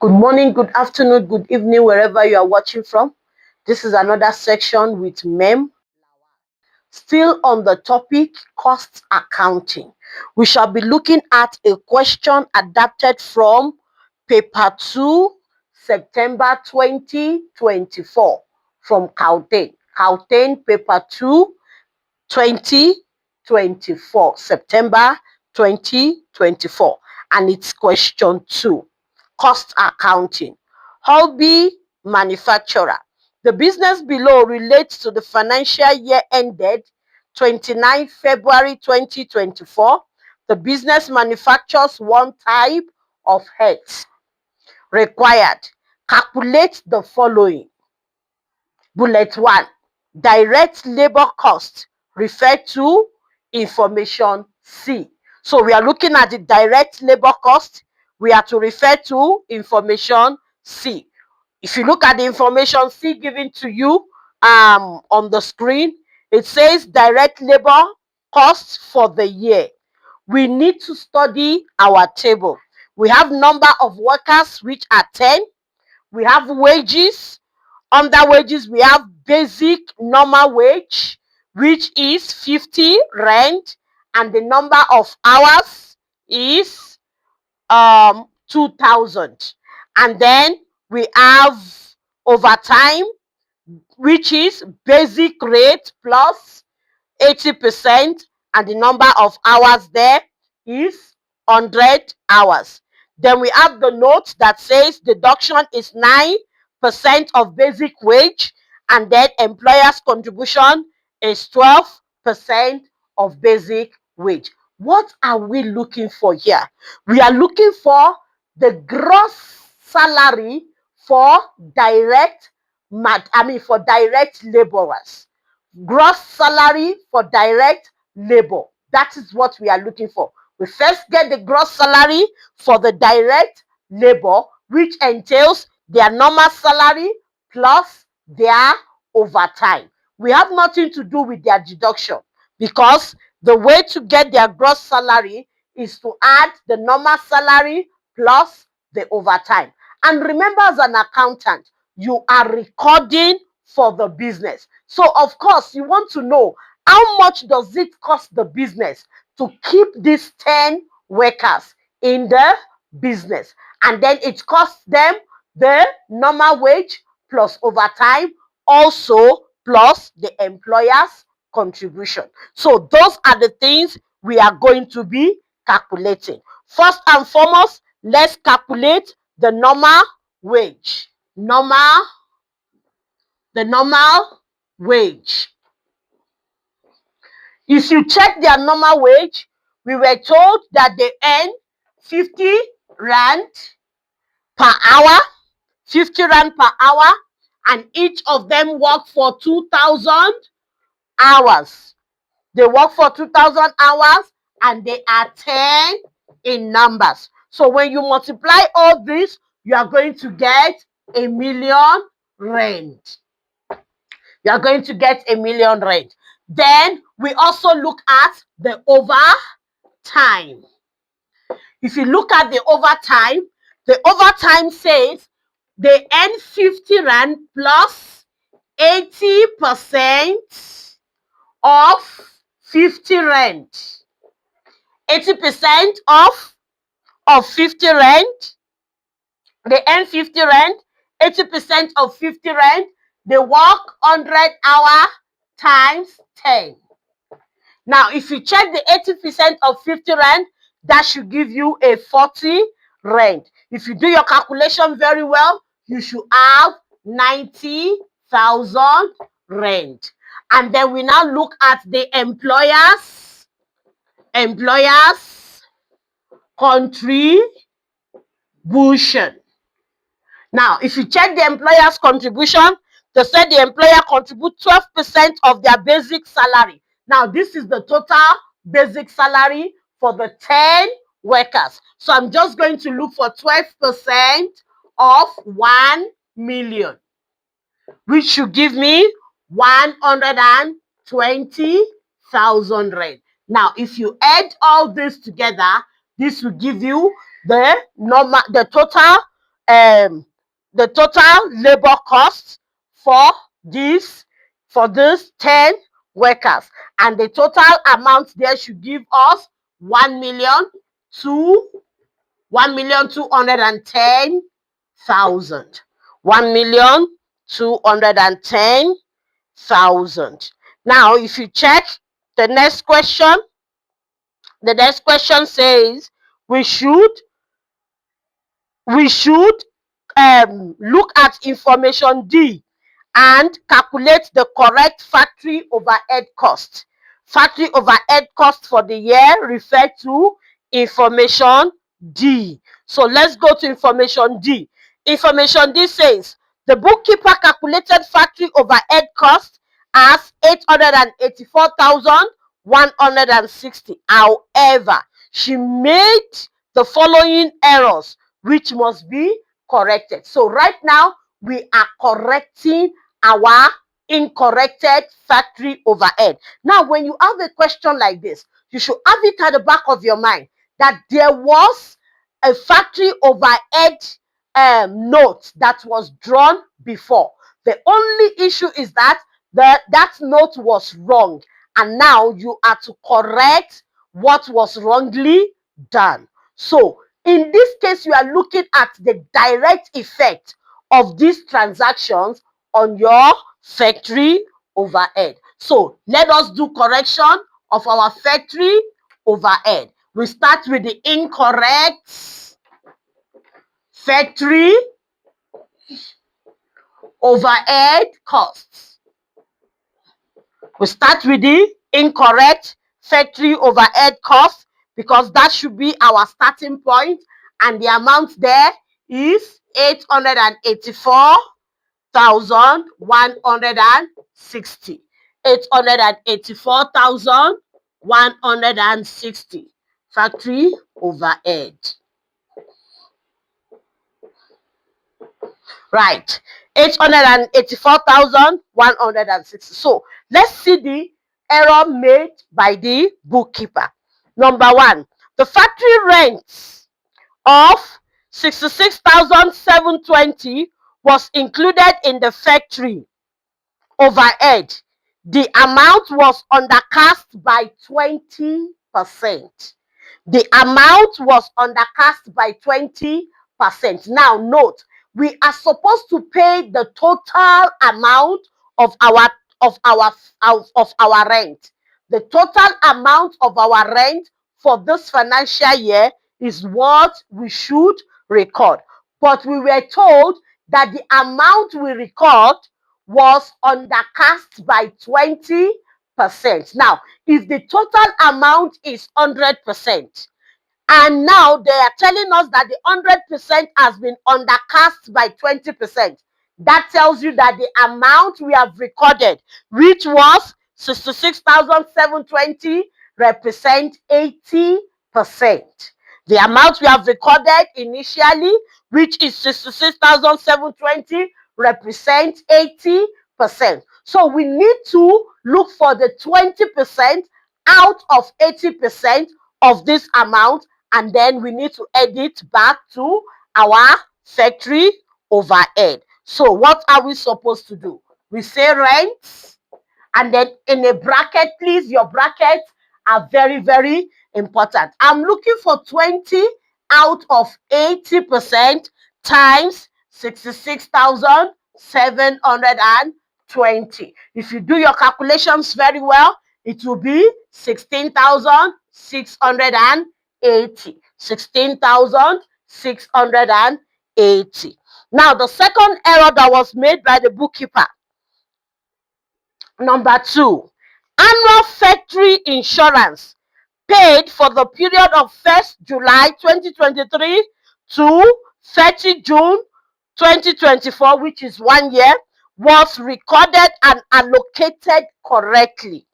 Good morning, good afternoon, good evening, wherever you are watching from. This is another section with maa'm. Still on the topic cost accounting. We shall be looking at a question adapted from paper 2, September 2024 from Kauten paper 2, 2024, September 2024. And it's question 2, cost accounting. Hobby manufacturer. The business below relates to the financial year ended 29 February 2024. The business manufactures one type of heads. Required. Calculate the following. Bullet 1. Direct labor cost referred to information C. So we are looking at the direct labor cost. We are to refer to information C. If you look at the information C given to you on the screen, it says direct labor costs for the year. We need to study our table. We have number of workers, which are 10. We have wages. Under wages, we have basic normal wage, which is 50 rand, and the number of hours is 2,000. And then we have overtime, which is basic rate plus 80%, and the number of hours there is 100 hours. Then we have the note that says deduction is 9% of basic wage, and then employer's contribution is 12% of basic wage. What are we looking for here? We are looking for the gross salary for direct laborers. Gross salary for direct labor. That is what we are looking for. We first get the gross salary for the direct labor, which entails their normal salary plus their overtime. We have nothing to do with their deduction, because the way to get their gross salary is to add the normal salary plus the overtime. And remember, as an accountant, you are recording for the business. So of course, you want to know how much does it cost the business to keep these 10 workers in the business. And then it costs them the normal wage plus overtime, also plus the employer's contribution. So those are the things we are going to be calculating. First and foremost, let's calculate the normal wage. The normal wage. If you check their normal wage, we were told that they earn 50 rand per hour, 50 rand per hour, and each of them work for 2,000 hours. They work for 2,000 hours, and they are 10 in numbers. So when you multiply all this, you are going to get 1,000,000 rand. You are going to get 1,000,000 rand. Then we also look at the overtime. If you look at the overtime says they earn 50 rand plus 80% of 50 rand. 80% of 50 rand. They earn 50 rand. 80% of 50 rand. They work 100 hour times 10. Now, if you check the 80% of 50 rand, that should give you a 40 rand. If you do your calculation very well, you should have 90,000 rand. And then we now look at the employers' contribution. Now, if you check the employer's contribution, they said the employer contributes 12% of their basic salary. Now, this is the total basic salary for the 10 workers. So I'm just going to look for 12% of 1 million, which should give me 120,000 rand. Now, if you add all this together, this will give you the total the total labor cost for this 10 workers, and the total amount there should give us 1,210,000. 1,210,000. Now, if you check the next question, says we should look at information D and calculate the correct factory overhead cost. Factory overhead cost for the year refer to information D. So let's go to information D. Information D says the bookkeeper calculated factory overhead cost as 884,160. However, she made the following errors which must be corrected. So right now we are correcting our incorrected factory overhead. Now, when you have a question like this, you should have it at the back of your mind that there was a factory overhead note that was drawn before. The only issue is that that note was wrong, and now you are to correct what was wrongly done. So in this case, you are looking at the direct effect of these transactions on your factory overhead. So let us do correction of our factory overhead. We start with the incorrect factory overhead costs. We start with the incorrect factory overhead cost because that should be our starting point, and the amount there is 884,160. 884,160 factory overhead. Right, 884,160. So let's see the error made by the bookkeeper. Number one, the factory rent of 66,720 was included in the factory overhead. The amount was undercast by 20%. The amount was undercast by 20%. Now note, we are supposed to pay the total amount of our rent. The total amount of our rent for this financial year is what we should record. But we were told that the amount we record was undercast by 20%. Now, if the total amount is 100%, and now they are telling us that the 100% has been undercast by 20%, that tells you that the amount we have recorded, which was 66,720, represent 80%. The amount we have recorded initially, which is 66,720, represents 80%. So we need to look for the 20% out of 80% of this amount, and then we need to add it back to our factory overhead. So what are we supposed to do? We say rent, and then in a bracket, please, your brackets are very, very important. I'm looking for 20 out of 80% times 66,720. If you do your calculations very well, it will be 16,680. 16,680. Now, the second error that was made by the bookkeeper. Number two, annual factory insurance paid for the period of 1st July 2023 to 30 June 2024, which is 1 year, was recorded and allocated correctly.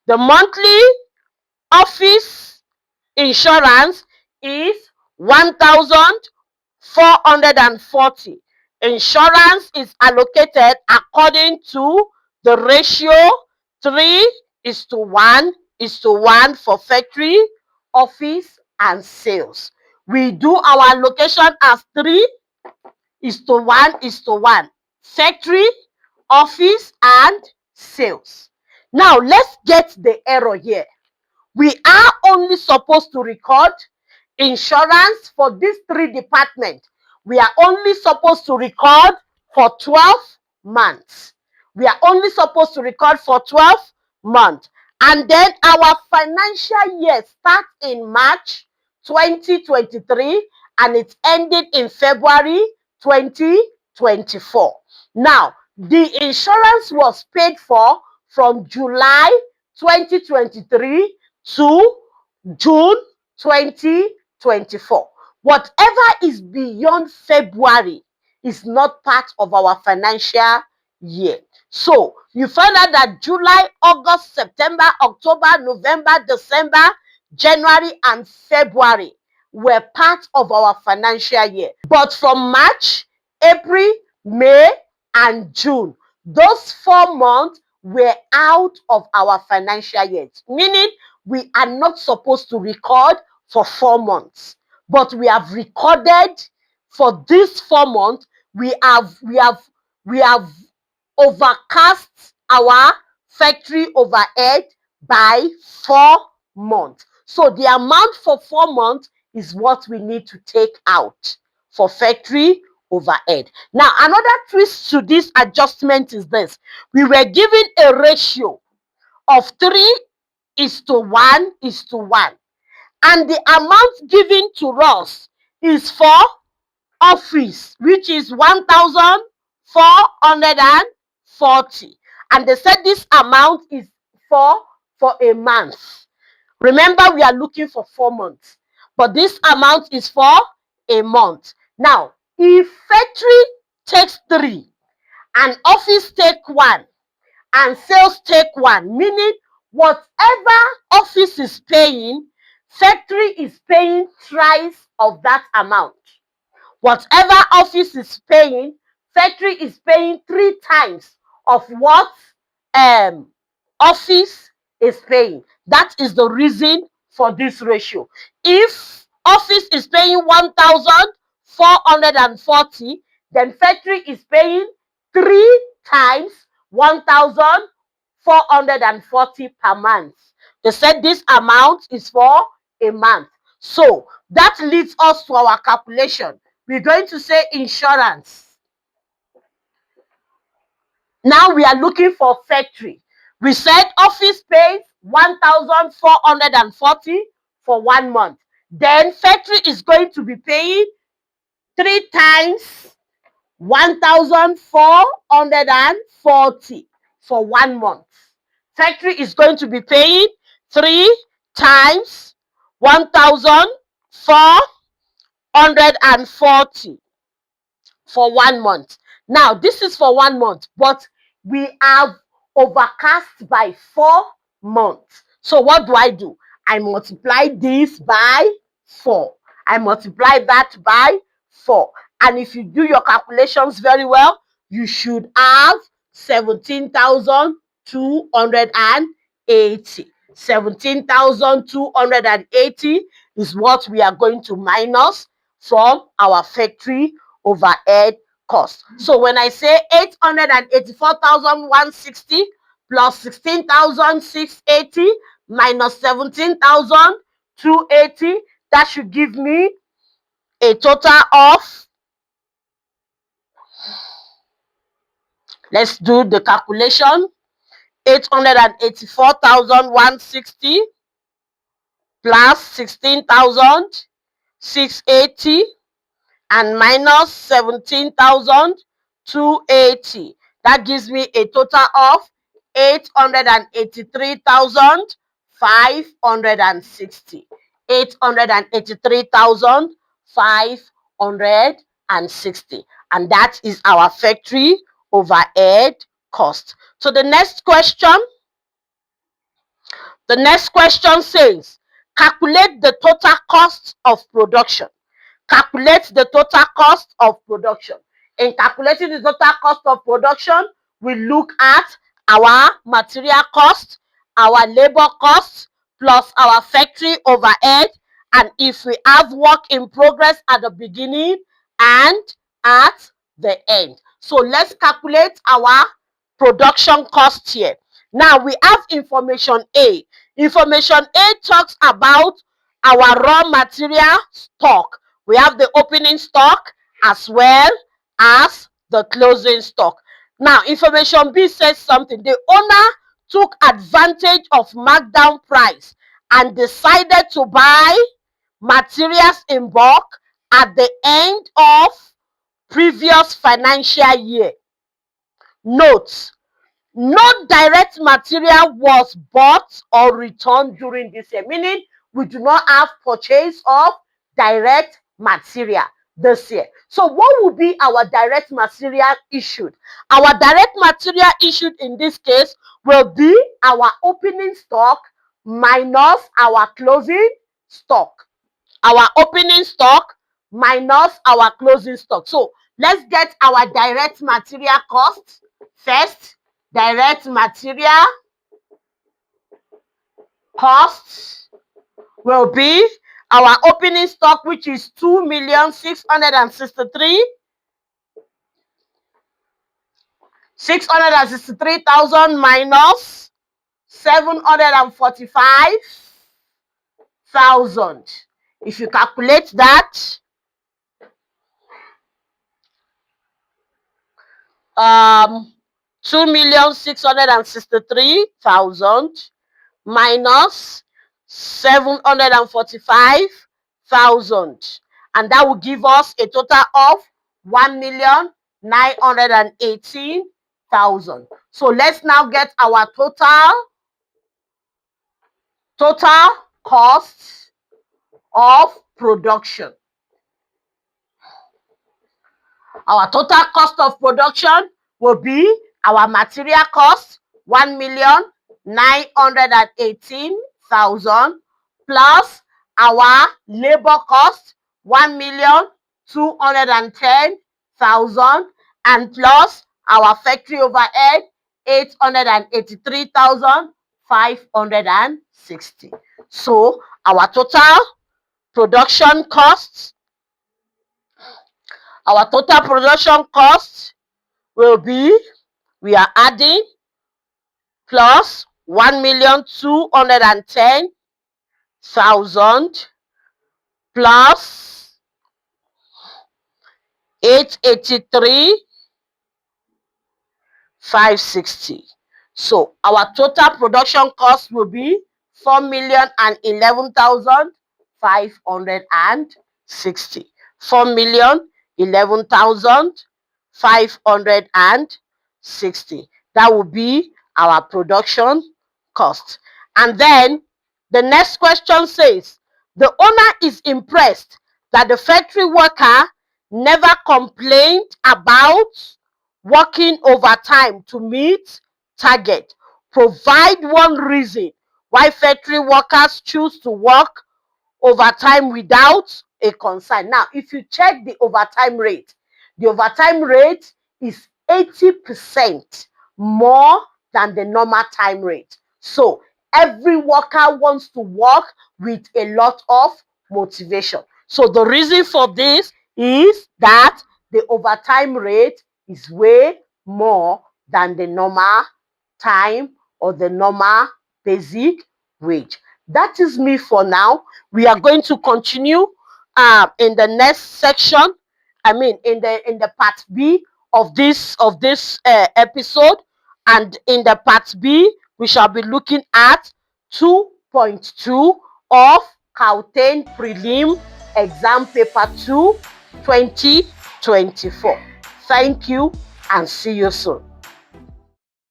The monthly office insurance is 1,440. Insurance is allocated according to the ratio 3:1 for factory, office, and sales. We do our allocation as 3, 1:1. Factory, office, and sales. Now, let's get the error here. We are only supposed to record insurance for these three departments. We are only supposed to record for 12 months. We are only supposed to record for 12 months. And then our financial year starts in March 2023 and it's ended in February 2024. Now, the insurance was paid for from July 2023 to June 2024. Whatever is beyond February is not part of our financial year. So you find out that July, August, September, October, November, December, January, and February were part of our financial year. But from March, April, May, and June, those 4 months were out of our financial year, meaning we are not supposed to record for 4 months, but we have recorded for these 4 months. We have overcast our factory overhead by 4 months. So the amount for 4 months is what we need to take out for factory overhead. Now, another twist to this adjustment is this. We were given a ratio of 3:1:1, and the amount given to us is for office, which is 1,440, and they said this amount is for a month. Remember, we are looking for 4 months, but this amount is for a month. Now, if factory takes 3 and office take 1 and sales take 1, meaning whatever office is paying, factory is paying thrice of that amount. Whatever office is paying, factory is paying 3 times of what office is paying. That is the reason for this ratio. If office is paying 1,440, then factory is paying 3 times 1,440 per month. They said this amount is for a month. So that leads us to our calculation. We're going to say insurance. Now we are looking for factory. We said office pays 1,440 for 1 month. Then factory is going to be paying 3 times 1,440 for 1 month. Factory is going to be paying 3 times 1,440 for 1 month. Now, this is for 1 month, but we have overcast by 4 months. So what do? I multiply this by 4. I multiply that by 4. And if you do your calculations very well, you should have 17,280. 17,280 is what we are going to minus from our factory overhead cost. So when I say 884,160 plus 16,680 minus 17,280, that should give me a total of, let's do the calculation, 884,160 plus 16,680 and minus 17,280. That gives me a total of 883,560. 883,560. And that is our factory overhead cost. So the next question says, calculate the total cost of production. Calculate the total cost of production. In calculating the total cost of production, we look at our material cost, our labor cost, plus our factory overhead, and if we have work in progress at the beginning and at the end. So let's calculate our production cost here. Now we have information A. Information A talks about our raw material stock. We have the opening stock as well as the closing stock. Now information B says something. The owner took advantage of markdown price and decided to buy materials in bulk at the end of previous financial year. Note: no direct material was bought or returned during this year, meaning we do not have purchase of direct material this year. So what will be our direct material issued? Our direct material issued in this case will be our opening stock minus our closing stock. Our opening stock minus our closing stock. So let's get our direct material cost first. Direct material costs will be our opening stock, which is 2,663,000 minus 745,000. If you calculate that, 2,663,000 minus 745,000, and that will give us a total of 1,918,000. So let's now get our total costs of production. Our total cost of production will be our material cost, 1,918,000, plus our labor cost, 1,210,000, and plus our factory overhead, 883,560. So our total production costs, will be, we are adding plus 1,210,000 plus 883,560. So our total production cost will be 4,011,560. 4,011,560. That will be our production cost. And then the next question says, the owner is impressed that the factory worker never complained about working overtime to meet target. Provide one reason why factory workers choose to work overtime without a concern. Now, if you check the overtime rate is 80% more than the normal time rate. So every worker wants to work with a lot of motivation. So the reason for this is that the overtime rate is way more than the normal time or the normal basic wage. That is me for now. We are going to continue in the next section. I mean, in the part B of this episode, and in the part B, we shall be looking at 2.2 of Gauteng Prelim Exam Paper 2 2024. Thank you and see you soon.